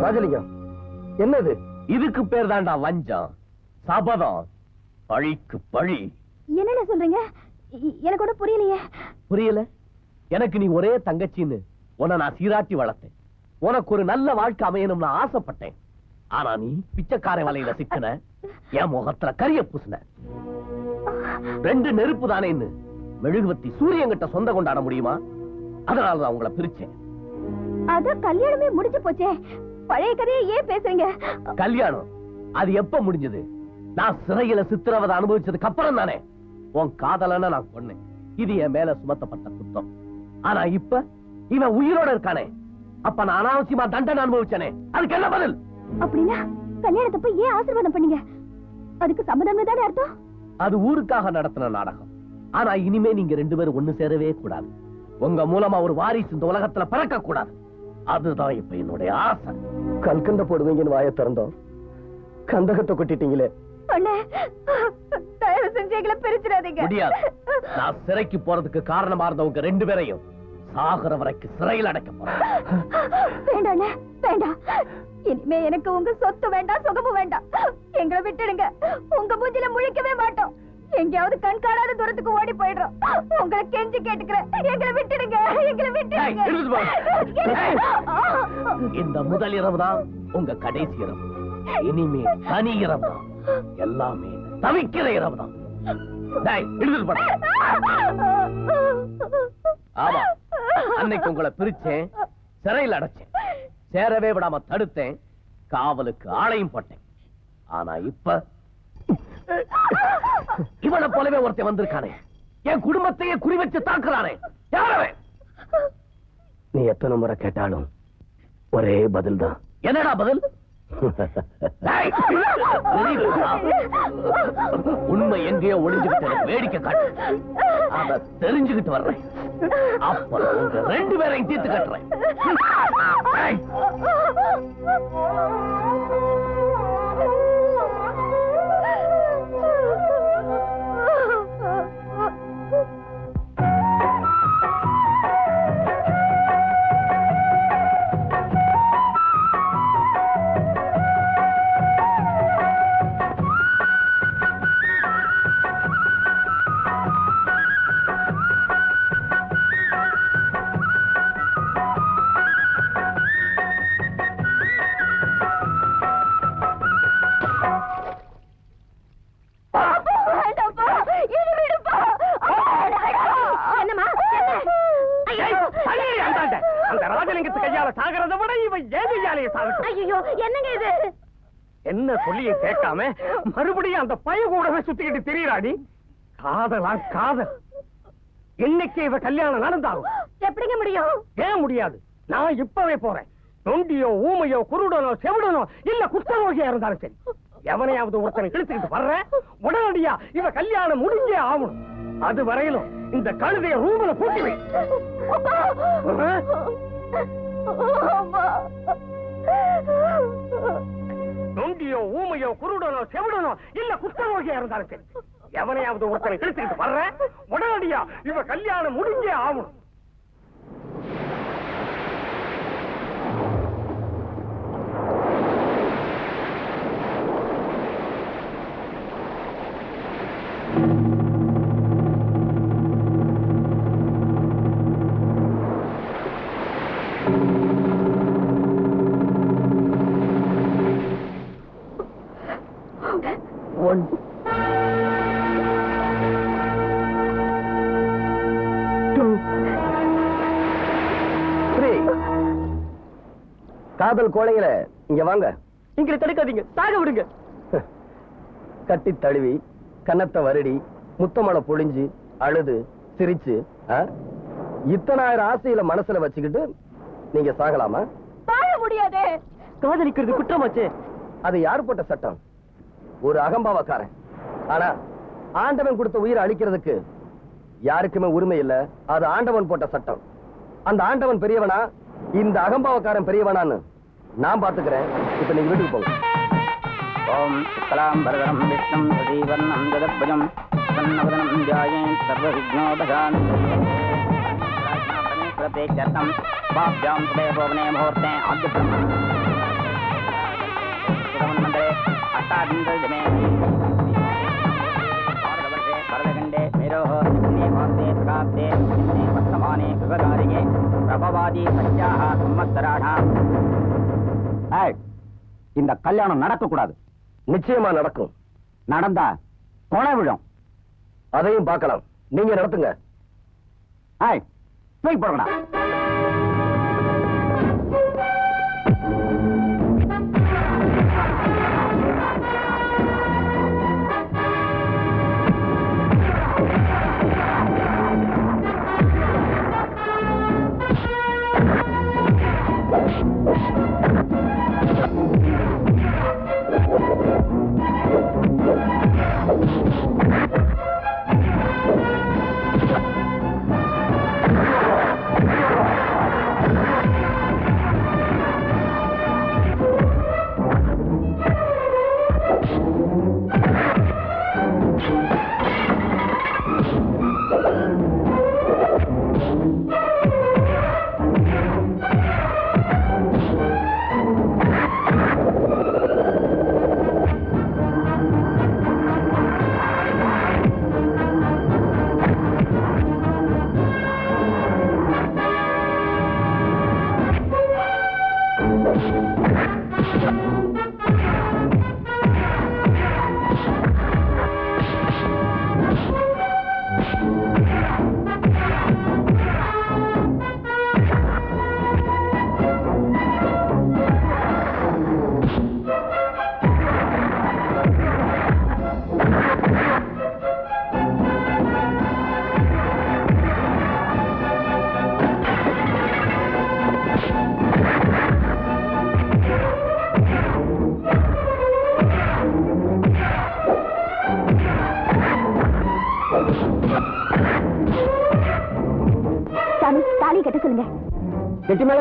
ராஜலிங்கம், என்னது? இதுக்கு பேர் தாண்டா வஞ்சம், சபதம், பழிக்கு பழி. என்ன சொல்றீங்க? எனக்கு கூட புரியலையே. புரியல? எனக்கு நீ ஒரே தங்கச்சின்னு உன்னை நான் சீராட்டி வளர்த்தேன். உனக்கு ஒரு நல்ல வாழ்க்கை அமையணும்னு ஆசைப்பட்டேன். ஆனா நீ பிச்சைக்கார வலையில சிக்கின, என் முகத்துல கரிய பூசின. ரெண்டு நெருப்பு தானேன்னு மெழுகுவத்தி சூரியங்கிட்ட சொந்த கொண்டாட முடியுமா? அதனாலதான் உங்களை பிரிச்சேன். அத கல்யாணமே முடிஞ்சு போச்சே, பழைய கதையை ஏன் பேசுறீங்க? கல்யாணம் அது எப்ப முடிஞ்சது? நான் சிறையில சித்திரவதை அனுபவிச்சதுக்கு அப்புறம் தானே. உன் காதலன நான் கொன்னேன், இது என் மேல சுமத்தப்பட்ட குற்றம். ஆனா இப்ப இவன் உயிரோட இருக்கானே, அப்ப நான் அனாவசியமா தண்டனை அனுபவிச்சனே, அதுக்கு என்ன பதில்? அப்படின்னா கல்யாணத்தப்ப ஏன் ஆசீர்வாதம் பண்ணீங்க? அதுக்கு சம்மதம் தானே அர்த்தம்? அது ஊருக்காக நடத்தின நாடகம். ஆனா இனிமே நீங்க ரெண்டு பேரும் ஒண்ணு சேரவே கூடாது. உங்க மூலமா ஒரு வாரிசு இந்த உலகத்துல பிறக்க கூடாது. அதுதான் இப்ப என்னுடைய ஆசை. கல்கண்ட போடுவீங்கன்னு வாயை திறந்தோம், கந்தகத்தை கொட்டிட்டீங்களே. தயவு செஞ்சு எங்களை பிரிச்சிடாதீங்க. முடியாது. நான் சிறைக்கு போறதுக்கு காரணமா இருந்தவங்க ரெண்டு பேரையும் சாகர வரைக்கும் சிறையில் அடைக்க போறேன். வேண்டாம் வேண்டாம், இனிமே எனக்கு உங்க சொத்து வேண்டாம், சுகமும் வேண்டாம். எங்களை விட்டுடுங்க. உங்க மூஞ்சில முழிக்கவே மாட்டோம். எங்கேயாவது கண் காணாத தூரத்துக்கு ஓடி போயிடுறோம். உங்களை கெஞ்சி கேட்டுக்கிறேன், எங்களை விட்டுடுங்க, எங்களை விட்டுடுங்க. இந்த முதல் இரவு தான் உங்க கடைசி இரவு. இனிமே தனி இரவு தான், எல்லாமே தவிக்கிற இரவு தான். ஆமா, அன்னைக்கு உங்களை பிரிச்சேன், சிறையில் அடைச்சேன், சேரவே விடாம தடுத்தேன், காவலுக்கு ஆளையும் போட்டேன். ஆனா இப்ப இவனை போலவே ஒருத்தன் வந்திருக்கானே, என் குடும்பத்தையே குறி வச்சு தாக்குறானே. யாரவே? நீ எத்தனை முறை கேட்டாலும் ஒரே பதில் தான். என்னடா பதில்? உண்மை எங்கேயோ ஒளிஞ்சுக்கிட்டு வேடிக்கை காட்டு, அத தெரிஞ்சுக்கிட்டு வர்றேன். அப்புறம் உங்க ரெண்டு பேரையும் தீர்த்து கட்டுறேன். என்ன சொல்லிய கேட்காம மறுபடியும் அந்த பைய கூடவே சுத்திக்கிட்டு திரியறாடி. காதலா காதல். இன்னைக்கு இவ கல்யாணம் நடந்தாலும் எப்படிங்க முடியும்? ஏன் முடியாது? நான் இப்பவே போறேன். நொண்டியோ ஊமையோ குருடனோ செவிடனோ இல்ல குஷ்டரோகியா இருந்தாலும் சரி, எவனையாவது ஒருத்தனை இழுத்துக்கிட்டு வர்ற உடனடியா இவ கல்யாணம் முடிஞ்சே ஆகணும். அது வரையிலும் இந்த கழுதைய ரூம்ல பூட்டி வை. நொண்டியோ ஊமையோ குருடனோ செவிடனோ இல்ல குஷ்டரோகியா இருந்தாலும் சரி, எவனையாவது ஒருத்தனை இழுத்துக்கிட்டு வர்ற உடனடியா இவ கல்யாணம் முடிஞ்சே ஆகணும். காதல் கோழைகளை இங்க வாங்க. நீங்க தடுக்காதீங்க, சாக விடுங்க. கட்டி தழுவி கன்னத்தை வருடி முத்தமலை பொழிஞ்சு அழுது சிரிச்சு இத்தனாயிரம் ஆசையில மனசுல வச்சுக்கிட்டு நீங்க சாகலாமா? வாழ முடியாது. காதலிக்கிறது குற்றமாச்சே. அது யாரு போட்ட சட்டம்? ஒரு அகம்பாவக்காரன். ஆனா ஆண்டவன் கொடுத்த உயிரை அழிக்கிறதுக்கு யாருக்குமே உரிமை இல்ல. அது ஆண்டவன் போட்ட சட்டம். அந்த ஆண்டவன் பெரியவனா இந்த அகம்பாவக்காரன் பெரியவனான்னு நான் பாத்துக்கிறேன். இப்ப நீங்க வீட்டுக்கு போங்க. ஓம் கலாம் பரதரம் விஷ்ணம் சதீவர்ணம் ஜதத்வஜம் प्रसन्नवदनं ध्यायेत् सर्वविघ्नोपशान्तये प्रतीक्षर्थं स्वाभ्यां सुदेवोपने मुहूर्ते आद्यब्रह्मणमन्त्रे अष्टाविंशतिदिने भारतवर्षे भरतखण्डे मेरोः मासे प्रकाप्ते वर्तमाने कृतकारिके प्रभवादी सत्याः संवत्सराणाम् இந்த கல்யாணம் நடக்க கூடாது. நிச்சயமா நடக்கும். நடந்தா கொலை விழும். அதையும் பார்க்கலாம். நீங்க நடத்துங்க. போய் போடா.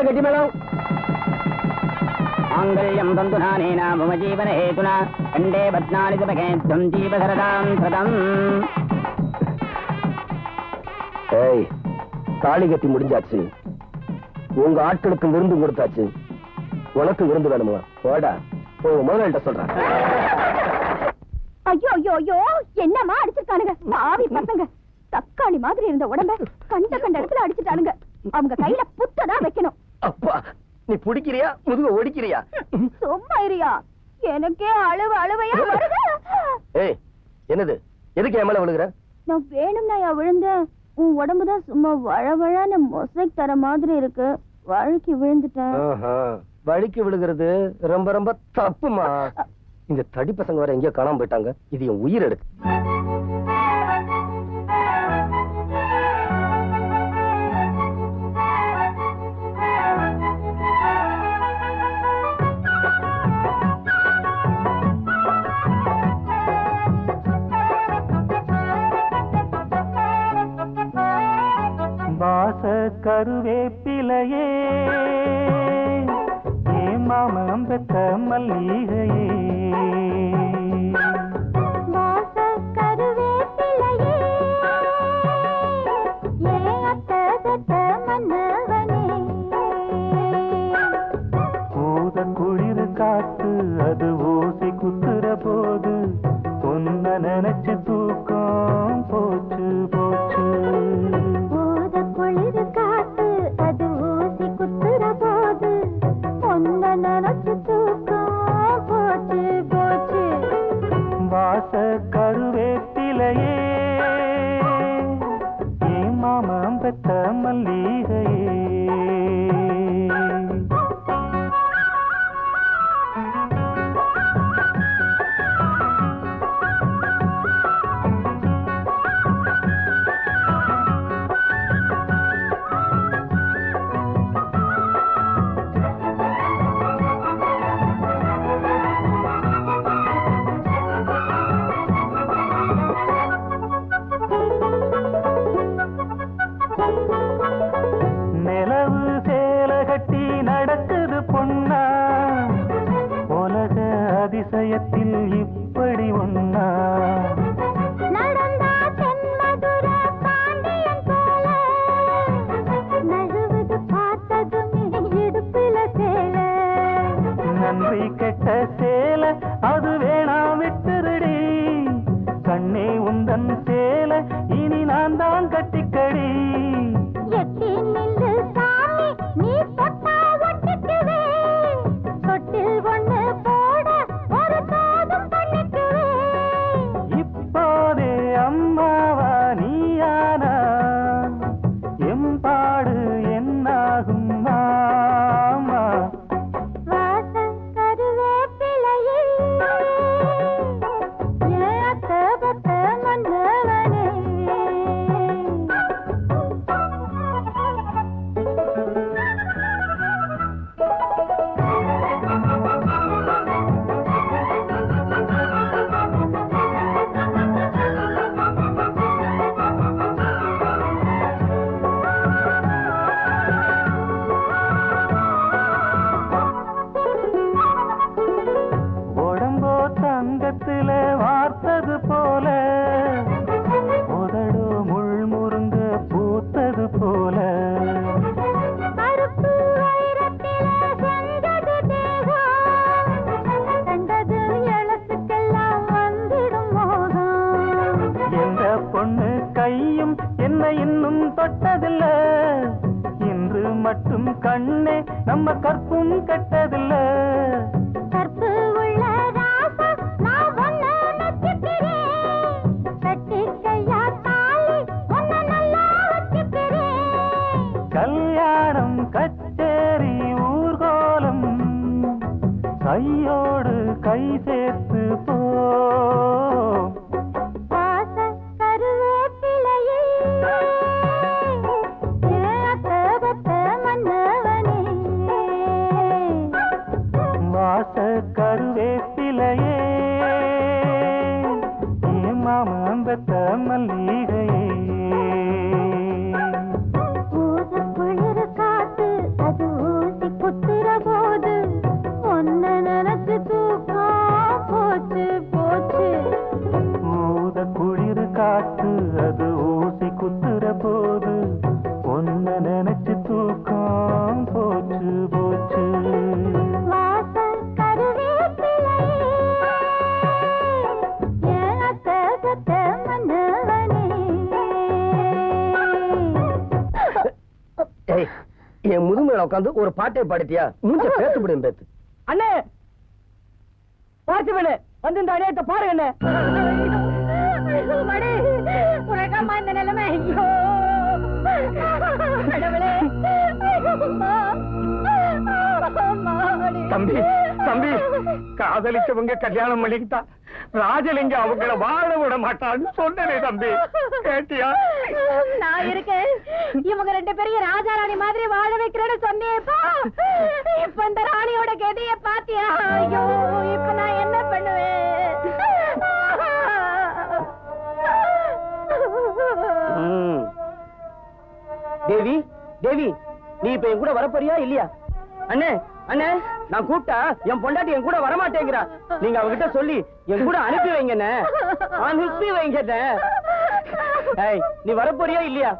கெட்டி மேளம் மாங்கல்யம் தந்துநானேன மம ஜீவன ஹேதுனா கண்டே பத்னானி சுபகேத்வம் ஜீவசரதாம் சதம். ஏய், தாலி கட்டி முடிஞ்சாச்சு. உங்க ஆட்களுக்கு விருந்து கொடுத்தாச்சு. உனக்கு விருந்து வேணுமா? போடா, உங்க முதலாளிட்ட சொல்றேன். ஐயோ ஐயோ ஐயோ, என்னமா அடிச்சிருக்கானுங்க பாவி பசங்க. தக்காளி மாதிரி இருந்த உடம்ப கண்ட இடத்துல அடிச்சுட்டானுங்க. அவங்க கையில புத்ததான் வைக்கணும். அப்பா, நீ பிடிக்கிறியா முதுக ஒடிக்கிறியா? சும்மா இருயா, எனக்கே அழுவையா வருது. ஏய், என்னது? எதுக்கு என் மேல விழுகுற? நான் வேணும்னா விழுந்தேன். உன் உடம்புதான் சும்மா வழவழான மொசைக் தர மாதிரி இருக்கு. வழுக்கி விழுந்துட்டேன். வழுக்கி விழுகிறது ரொம்ப ரொம்ப தப்புமா. இந்த தடி பசங்க வர எங்கேயோ காணாம போயிட்டாங்க. இது என் உயிர் எடுக்கு. வாச கருவேப்பிலையே, ஏ மாமம் பெத்த மல்லிகையே. வாச கருவேப்பிலையே, ஏ அத்த பெத்த மன்னவனே. ஊத குளிர் காத்து அது ஊசி குத்துற போது பொன்ன நினைச்சு தூக்கம் போச்சு போச்சு. வாச கருவேப்பிலையே, ஏ மாமம் பெத்த மல்லிகையே. நிலவு சேல கட்டி பொண்ணு கையும் என்ன இன்னும் தொட்டதில்ல. இன்று மட்டும் கண்ணே நம்ம கற்பும் கெட்டதில்ல. கற்பு உள்ள ராசா நான் ஒன்னு நச்சுக்கிறேன். கட்டிக்கையா தாலி ஒன்னு நல்லா வச்சுக்கிறேன். கல்யாணம் கச்சேரி ஊர்கோலம் கையோடு கை சேர்த்து போ. வாச கருவேப்பிலையே அத்தபத்த மன்னவனே. வாச கருவேப்பிலையே மாமன் பெத்த மல்லிகையே. ஊது குளிர் காத்து அது ஊசி குத்துற போது ஒன்ன நினைச்சு தூக்கம் போச்சு போச்சு. ஊத குளிர் காத்து அது ஊசி குத்துற போது ஒன்ன நினைச்சு தூக்கம் போச்சு போச்சு. வாச கருவேப்பிலையே அத்தபத்த மன்னவனே. ஏய், என் முதுமையில உட்காந்து ஒரு பாட்டை பாடிட்டியா? மூஞ்ச பேத்து விடும் பேத்து. அண்ணே பார்த்து வேணு வந்து இந்த அடையத்தை பாருங்க அண்ணே. மடி உனக்கம்மா இந்த நிலைமை. ஐயோ கடவுளே. தம்பி தம்பி காதலிச்சவங்க கல்யாணம் பண்ணிக்கிட்டா ராஜலிங்க அவங்கள வாழ விட மாட்டான்னு சொன்னே தம்பி. கேட்டியா? நான் இருக்கேன். இவங்க ரெண்டு பேரையும் ராஜாராணி மாதிரி வாழ வைக்கிறேன்னு சொன்னேப்பா. இப்ப இந்த ராணியோட கதைய பாத்தியா? ஐயோ இப்ப நான் என்ன பண்ணுவேன்? தேவி தேவி நீ இப்ப என் கூட வரப்போறியா இல்லையா? அண்ணே அண்ணே நான் கூப்பிட்டா என் பொண்டாட்டி என் கூட வரமாட்டேங்கிறா. நீங்க அவகிட்ட சொல்லி என் கூட அனுப்பி வைங்கண்ணே. அனுப்பி வைங்க. நீ வரப்போறியா இல்லையா?